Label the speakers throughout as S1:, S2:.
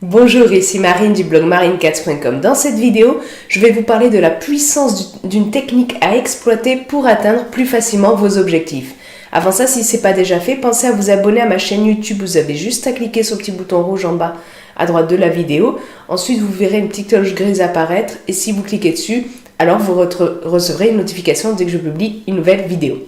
S1: Bonjour, ici Marine du blog marinecats.com. Dans cette vidéo, je vais vous parler de la puissance d'une technique à exploiter pour atteindre plus facilement vos objectifs. Avant ça, si ce n'est pas déjà fait, pensez à vous abonner à ma chaîne YouTube. Vous avez juste à cliquer sur le petit bouton rouge en bas à droite de la vidéo. Ensuite, vous verrez une petite cloche grise apparaître et si vous cliquez dessus, alors vous recevrez une notification dès que je publie une nouvelle vidéo.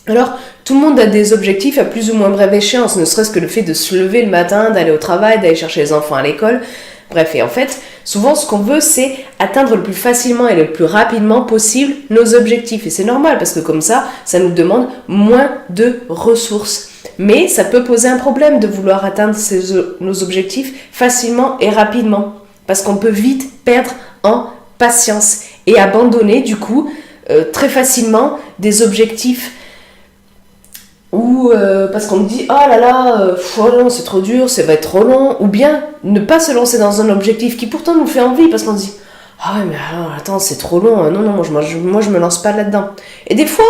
S1: Alors, tout le monde a des objectifs à plus ou moins brève échéance, ne serait-ce que le fait de se lever le matin, d'aller au travail, d'aller chercher les enfants à l'école. Bref, et en fait, souvent ce qu'on veut, c'est atteindre le plus facilement et le plus rapidement possible nos objectifs. Et c'est normal, parce que comme ça nous demande moins de ressources. Mais ça peut poser un problème de vouloir atteindre nos objectifs facilement et rapidement. Parce qu'on peut vite perdre en patience et abandonner, du coup, très facilement des objectifs ou parce qu'on me dit oh là là, oh non, c'est trop dur, ça va être trop long, ou bien ne pas se lancer dans un objectif qui pourtant nous fait envie parce qu'on se dit ah mais alors, attends, c'est trop long, non moi je me lance pas là-dedans. Et des fois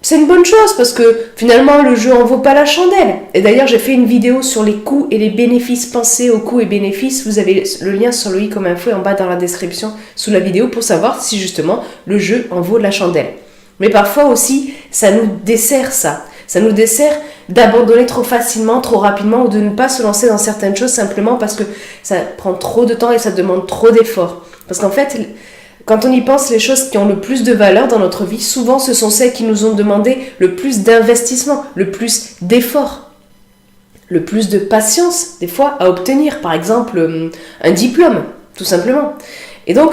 S1: c'est une bonne chose parce que finalement le jeu en vaut pas la chandelle. Et d'ailleurs j'ai fait une vidéo sur les coûts et les bénéfices. Pensez aux coûts et bénéfices, vous avez le lien sur le i comme info en bas dans la description sous la vidéo pour savoir si justement le jeu en vaut la chandelle. Mais parfois aussi, ça nous dessert ça. Ça nous dessert d'abandonner trop facilement, trop rapidement ou de ne pas se lancer dans certaines choses simplement parce que ça prend trop de temps et ça demande trop d'efforts. Parce qu'en fait, quand on y pense, les choses qui ont le plus de valeur dans notre vie, souvent ce sont celles qui nous ont demandé le plus d'investissement, le plus d'efforts, le plus de patience, des fois, à obtenir. Par exemple, un diplôme, tout simplement. Et donc,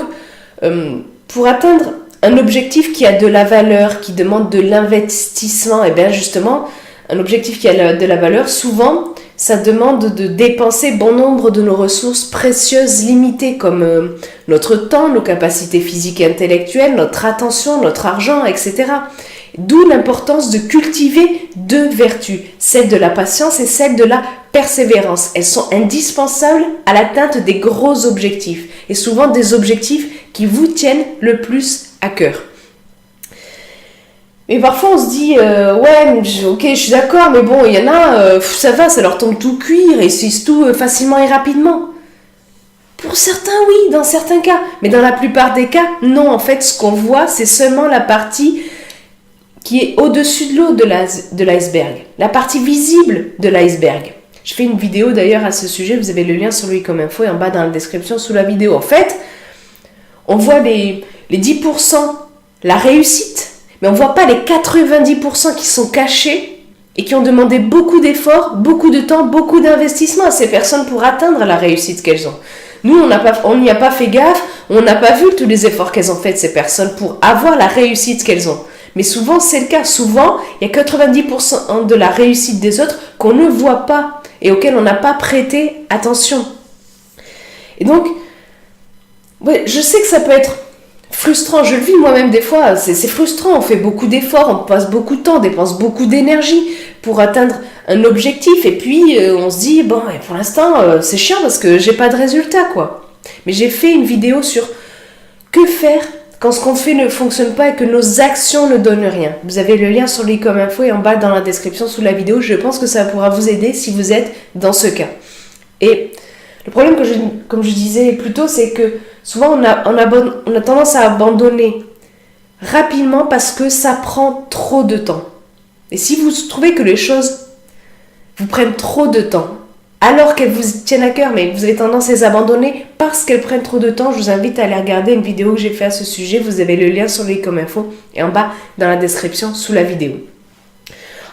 S1: pour atteindre un objectif qui a de la valeur, qui demande de l'investissement, et bien justement, un objectif qui a de la valeur, souvent, ça demande de dépenser bon nombre de nos ressources précieuses, limitées, comme notre temps, nos capacités physiques et intellectuelles, notre attention, notre argent, etc. D'où l'importance de cultiver deux vertus, celle de la patience et celle de la persévérance. Elles sont indispensables à l'atteinte des gros objectifs, et souvent des objectifs qui vous tiennent le plus à cœur. Mais parfois on se dit ok, je suis d'accord, mais bon, il y en a, ça va, ça leur tombe tout cuit, ils réussissent tout facilement et rapidement. Pour certains, oui, dans certains cas, mais dans la plupart des cas, non. En fait, ce qu'on voit, c'est seulement la partie qui est au-dessus de l'eau de l'iceberg, la partie visible de l'iceberg. Je fais une vidéo d'ailleurs à ce sujet, vous avez le lien sur lui comme info et en bas dans la description sous la vidéo. En fait, on voit les 10%, la réussite, mais on ne voit pas les 90% qui sont cachés et qui ont demandé beaucoup d'efforts, beaucoup de temps, beaucoup d'investissement à ces personnes pour atteindre la réussite qu'elles ont. Nous, on n'y a pas fait gaffe, on n'a pas vu tous les efforts qu'elles ont fait, ces personnes, pour avoir la réussite qu'elles ont. Mais souvent, c'est le cas. Souvent, il y a 90% de la réussite des autres qu'on ne voit pas et auxquelles on n'a pas prêté attention. Et donc, ouais, je sais que ça peut être frustrant, je le vis moi-même des fois, c'est frustrant, on fait beaucoup d'efforts, on passe beaucoup de temps, on dépense beaucoup d'énergie pour atteindre un objectif et puis on se dit, bon, et pour l'instant, c'est chiant parce que j'ai pas de résultat, quoi. Mais j'ai fait une vidéo sur que faire quand ce qu'on fait ne fonctionne pas et que nos actions ne donnent rien. Vous avez le lien sur l'icône info et en bas dans la description sous la vidéo, je pense que ça pourra vous aider si vous êtes dans ce cas. Et le problème, comme je disais plus tôt, c'est que souvent on a tendance à abandonner rapidement parce que ça prend trop de temps. Et si vous trouvez que les choses vous prennent trop de temps, alors qu'elles vous tiennent à cœur, mais vous avez tendance à les abandonner parce qu'elles prennent trop de temps, je vous invite à aller regarder une vidéo que j'ai faite à ce sujet. Vous avez le lien sur le i comme info et en bas dans la description sous la vidéo.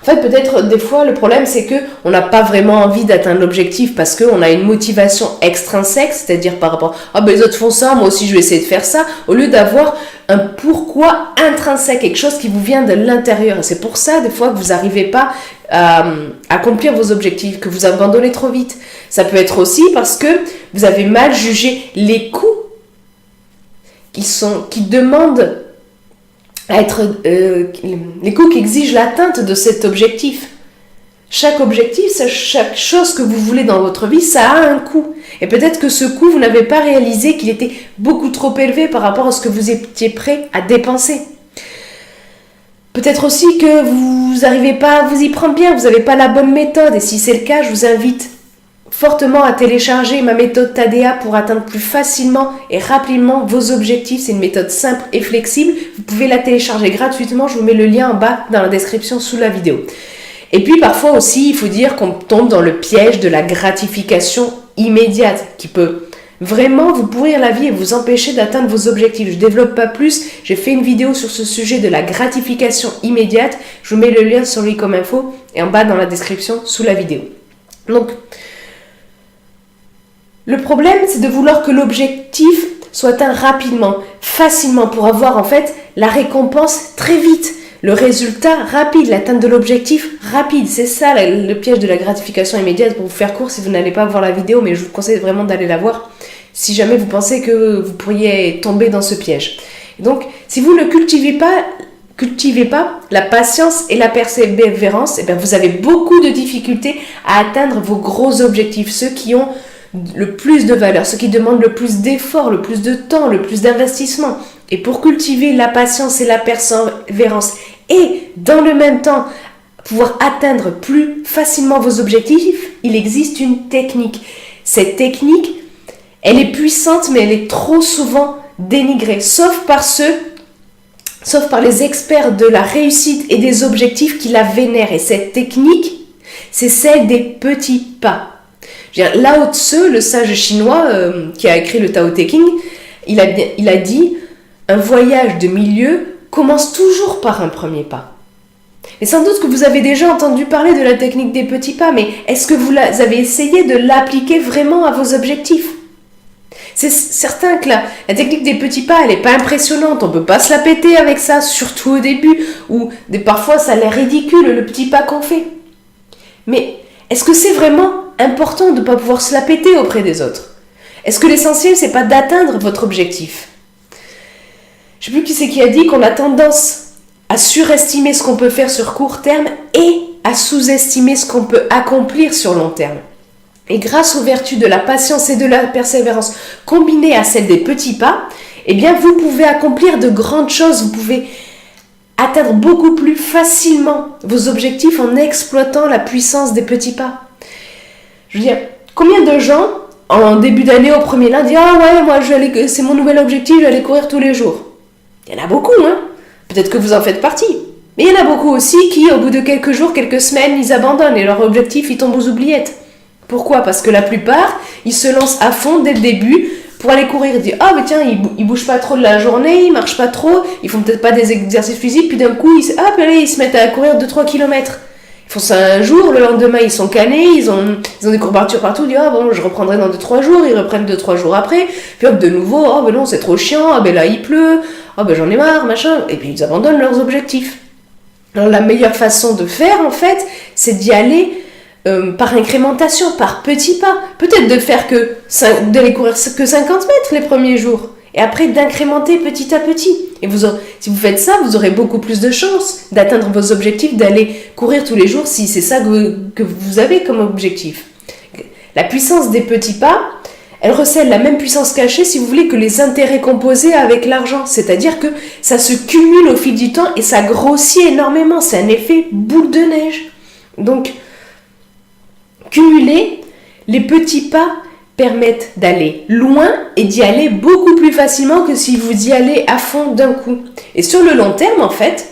S1: En fait, peut-être des fois, le problème, c'est qu'on n'a pas vraiment envie d'atteindre l'objectif parce qu'on a une motivation extrinsèque, c'est-à-dire par rapport « Ah ben les autres font ça, moi aussi je vais essayer de faire ça », au lieu d'avoir un pourquoi intrinsèque, quelque chose qui vous vient de l'intérieur. Et c'est pour ça, des fois, que vous n'arrivez pas à accomplir vos objectifs, que vous abandonnez trop vite. Ça peut être aussi parce que vous avez mal jugé les coûts qui demandent à être les coûts qui exigent l'atteinte de cet objectif. Chaque objectif, chaque chose que vous voulez dans votre vie, ça a un coût. Et peut-être que ce coût, vous n'avez pas réalisé qu'il était beaucoup trop élevé par rapport à ce que vous étiez prêt à dépenser. Peut-être aussi que vous n'arrivez pas à vous y prendre bien, vous n'avez pas la bonne méthode. Et si c'est le cas, je vous invite fortement à télécharger ma méthode TADEA pour atteindre plus facilement et rapidement vos objectifs. C'est une méthode simple et flexible. Vous pouvez la télécharger gratuitement. Je vous mets le lien en bas dans la description sous la vidéo. Et puis parfois aussi, il faut dire qu'on tombe dans le piège de la gratification immédiate qui peut vraiment vous pourrir la vie et vous empêcher d'atteindre vos objectifs. Je ne développe pas plus. J'ai fait une vidéo sur ce sujet de la gratification immédiate. Je vous mets le lien sur lui comme info et en bas dans la description sous la vidéo. Donc, le problème, c'est de vouloir que l'objectif soit atteint rapidement, facilement, pour avoir en fait la récompense très vite, le résultat rapide, l'atteinte de l'objectif rapide. C'est ça le piège de la gratification immédiate. Pour vous faire court, si vous n'allez pas voir la vidéo, mais je vous conseille vraiment d'aller la voir si jamais vous pensez que vous pourriez tomber dans ce piège. Donc, si vous ne cultivez pas la patience et la persévérance, eh bien vous avez beaucoup de difficultés à atteindre vos gros objectifs, ceux qui ont le plus de valeur, ceux qui demandent le plus d'efforts, le plus de temps, le plus d'investissement. Et pour cultiver la patience et la persévérance et dans le même temps pouvoir atteindre plus facilement vos objectifs, il existe une technique. Cette technique, elle est puissante, mais elle est trop souvent dénigrée, sauf par les experts de la réussite et des objectifs qui la vénèrent. Et cette technique, c'est celle des petits pas. Lao Tzu, le sage chinois qui a écrit le Tao Te Ching, il a dit « Un voyage de milieu commence toujours par un premier pas ». Et sans doute que vous avez déjà entendu parler de la technique des petits pas, mais est-ce que vous avez essayé de l'appliquer vraiment à vos objectifs ? C'est certain que la technique des petits pas, elle n'est pas impressionnante, on ne peut pas se la péter avec ça, surtout au début, ou parfois ça a l'air ridicule le petit pas qu'on fait. Mais est-ce que c'est vraiment important de ne pas pouvoir se la péter auprès des autres? Est-ce que l'essentiel, c'est pas d'atteindre votre objectif? Je ne sais plus qui c'est qui a dit qu'on a tendance à surestimer ce qu'on peut faire sur court terme et à sous-estimer ce qu'on peut accomplir sur long terme. Et grâce aux vertus de la patience et de la persévérance combinées à celles des petits pas, eh bien vous pouvez accomplir de grandes choses, vous pouvez atteindre beaucoup plus facilement vos objectifs en exploitant la puissance des petits pas. Je veux dire, combien de gens, en début d'année, au premier lundi, « Ah ouais, moi, c'est mon nouvel objectif, je vais aller courir tous les jours. » Il y en a beaucoup, hein. Peut-être que vous en faites partie. Mais il y en a beaucoup aussi qui, au bout de quelques jours, quelques semaines, ils abandonnent et leur objectif, il tombe aux oubliettes. Pourquoi ? Parce que la plupart, ils se lancent à fond dès le début pour aller courir. Ils disent « Ah, mais tiens, ils bougent pas trop de la journée, ils marchent pas trop, ils font peut-être pas des exercices physiques, puis d'un coup, ils se mettent à courir 2-3 km. » Ils font ça un jour, le lendemain ils sont canés, ils ont des courbatures partout, ils disent « Ah bon, je reprendrai dans 2-3 jours », ils reprennent 2-3 jours après, puis hop, de nouveau « Ah ben non, c'est trop chiant, ah ben là il pleut, ah ben j'en ai marre, machin », et puis ils abandonnent leurs objectifs. Alors la meilleure façon de faire en fait, c'est d'y aller par incrémentation, par petits pas. Peut-être d'aller courir que 50 mètres les premiers jours, et après d'incrémenter petit à petit. Et si vous faites ça, vous aurez beaucoup plus de chances d'atteindre vos objectifs, d'aller courir tous les jours si c'est ça que vous avez comme objectif. La puissance des petits pas, elle recèle la même puissance cachée, si vous voulez, que les intérêts composés avec l'argent. C'est-à-dire que ça se cumule au fil du temps et ça grossit énormément. C'est un effet boule de neige. Donc, cumuler les petits pas permettent d'aller loin et d'y aller beaucoup plus facilement que si vous y allez à fond d'un coup. Et sur le long terme, en fait,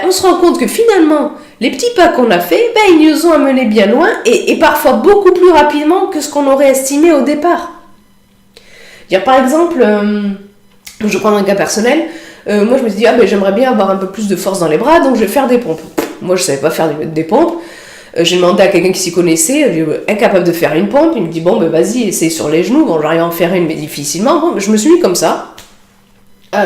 S1: on se rend compte que finalement, les petits pas qu'on a fait, ils nous ont amenés bien loin et parfois beaucoup plus rapidement que ce qu'on aurait estimé au départ. Par exemple, je vais prendre un cas personnel, moi je me suis dit, j'aimerais bien avoir un peu plus de force dans les bras, donc je vais faire des pompes. Moi je ne savais pas faire des pompes. J'ai demandé à quelqu'un qui s'y connaissait, incapable de faire une pompe, il me dit vas-y, essaye sur les genoux, j'arrive à en faire une mais difficilement, je me suis mis comme ça,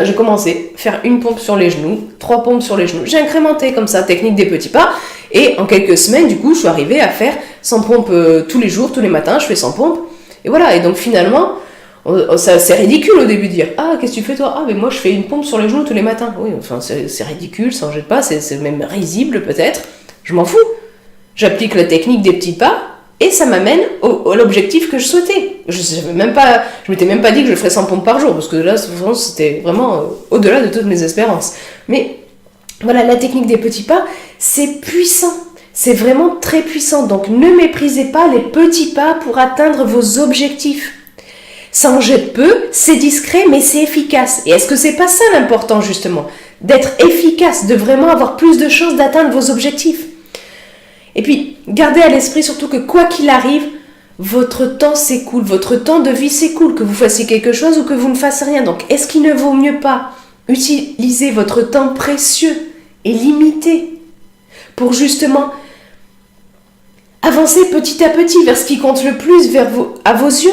S1: j'ai commencé à faire une pompe sur les genoux, 3 pompes sur les genoux, j'ai incrémenté comme ça, technique des petits pas, et en quelques semaines du coup je suis arrivée à faire 100 pompes tous les jours, tous les matins, je fais 100 pompes, et voilà, et donc finalement, c'est ridicule au début de dire qu'est-ce que tu fais toi ? Mais moi je fais une pompe sur les genoux tous les matins. Oui, enfin c'est ridicule, ça en jette pas, c'est même risible peut-être, je m'en fous. J'applique la technique des petits pas et ça m'amène à l'objectif que je souhaitais. Je m'étais même pas dit que je ferais 100 pompes par jour, parce que là, c'était vraiment au-delà de toutes mes espérances. Mais voilà, la technique des petits pas, c'est puissant. C'est vraiment très puissant. Donc ne méprisez pas les petits pas pour atteindre vos objectifs. Ça en jette peu, c'est discret, mais c'est efficace. Et est-ce que c'est pas ça l'important justement? D'être efficace, de vraiment avoir plus de chances d'atteindre vos objectifs. Et puis, gardez à l'esprit surtout que quoi qu'il arrive, votre temps s'écoule, votre temps de vie s'écoule, que vous fassiez quelque chose ou que vous ne fassiez rien. Donc, est-ce qu'il ne vaut mieux pas utiliser votre temps précieux et limité pour justement avancer petit à petit vers ce qui compte le plus à vos yeux?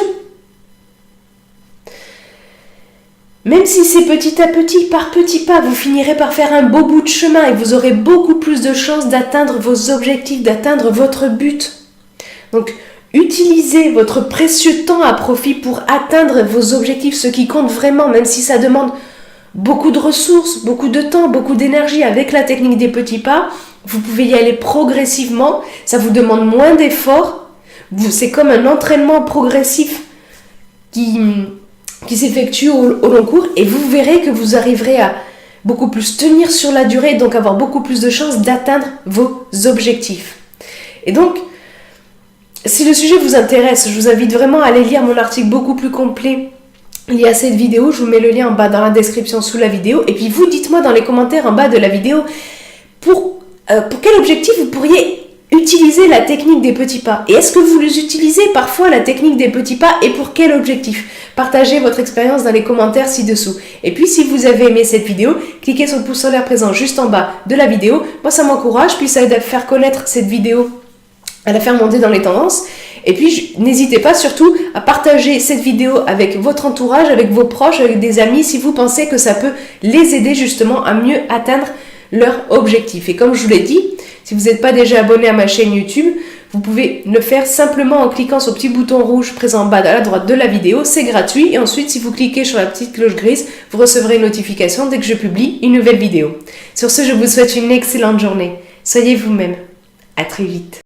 S1: Même si c'est petit à petit, par petits pas, vous finirez par faire un beau bout de chemin et vous aurez beaucoup plus de chances d'atteindre vos objectifs, d'atteindre votre but. Donc, utilisez votre précieux temps à profit pour atteindre vos objectifs, ce qui compte vraiment, même si ça demande beaucoup de ressources, beaucoup de temps, beaucoup d'énergie. Avec la technique des petits pas, vous pouvez y aller progressivement, ça vous demande moins d'efforts. C'est comme un entraînement progressif qui s'effectue au long cours et vous verrez que vous arriverez à beaucoup plus tenir sur la durée et donc avoir beaucoup plus de chances d'atteindre vos objectifs. Et donc, si le sujet vous intéresse, je vous invite vraiment à aller lire mon article beaucoup plus complet lié à cette vidéo. Je vous mets le lien en bas dans la description sous la vidéo. Et puis vous, dites-moi dans les commentaires en bas de la vidéo pour quel objectif vous pourriez utiliser la technique des petits pas. Et est-ce que vous utilisez parfois la technique des petits pas et pour quel objectif? Partagez votre expérience dans les commentaires ci-dessous. Et puis si vous avez aimé cette vidéo, cliquez sur le pouce en l'air présent juste en bas de la vidéo. Moi ça m'encourage, puis ça aide à faire connaître cette vidéo, à la faire monter dans les tendances. Et puis n'hésitez pas surtout à partager cette vidéo avec votre entourage, avec vos proches, avec des amis si vous pensez que ça peut les aider justement à mieux atteindre leur objectif. Et comme je vous l'ai dit, si vous n'êtes pas déjà abonné à ma chaîne YouTube, vous pouvez le faire simplement en cliquant sur le petit bouton rouge présent en bas à la droite de la vidéo. C'est gratuit. Et ensuite, si vous cliquez sur la petite cloche grise, vous recevrez une notification dès que je publie une nouvelle vidéo. Sur ce, je vous souhaite une excellente journée. Soyez vous-même. À très vite.